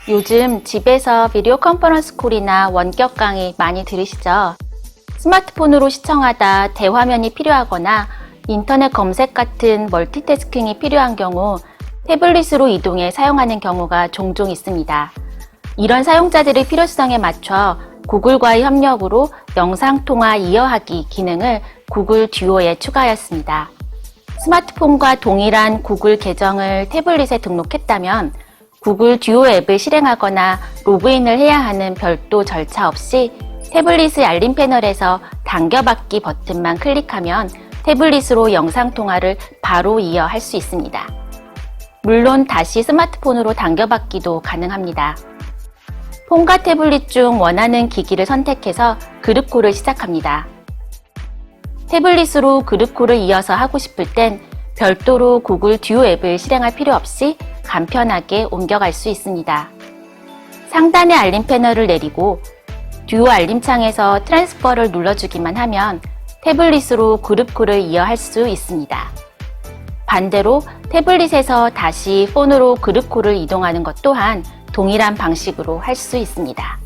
요즘 집에서 비디오 컨퍼런스 콜이나 원격 강의 많이 들으시죠? 스마트폰으로 시청하다 대화면이 필요하거나 인터넷 검색 같은 멀티태스킹이 필요한 경우 태블릿으로 이동해 사용하는 경우가 종종 있습니다. 이런 사용자들의 필요성에 맞춰 구글과의 협력으로 영상통화 이어하기 기능을 구글 듀오에 추가하였습니다. 스마트폰과 동일한 구글 계정을 태블릿에 등록했다면 구글 듀오 앱을 실행하거나 로그인을 해야 하는 별도 절차 없이 태블릿의 알림 패널에서 당겨받기 버튼만 클릭하면 태블릿으로 영상통화를 바로 이어할 수 있습니다. 물론 다시 스마트폰으로 당겨받기도 가능합니다. 폰과 태블릿 중 원하는 기기를 선택해서 그룹콜을 시작합니다. 태블릿으로 그룹콜을 이어서 하고 싶을 땐 별도로 구글 듀오 앱을 실행할 필요 없이 간편하게 옮겨갈 수 있습니다. 상단의 알림 패널을 내리고 듀오 알림창에서 트랜스퍼를 눌러주기만 하면 태블릿으로 그룹콜을 이어할 수 있습니다. 반대로 태블릿에서 다시 폰으로 그룹콜을 이동하는 것 또한 동일한 방식으로 할 수 있습니다.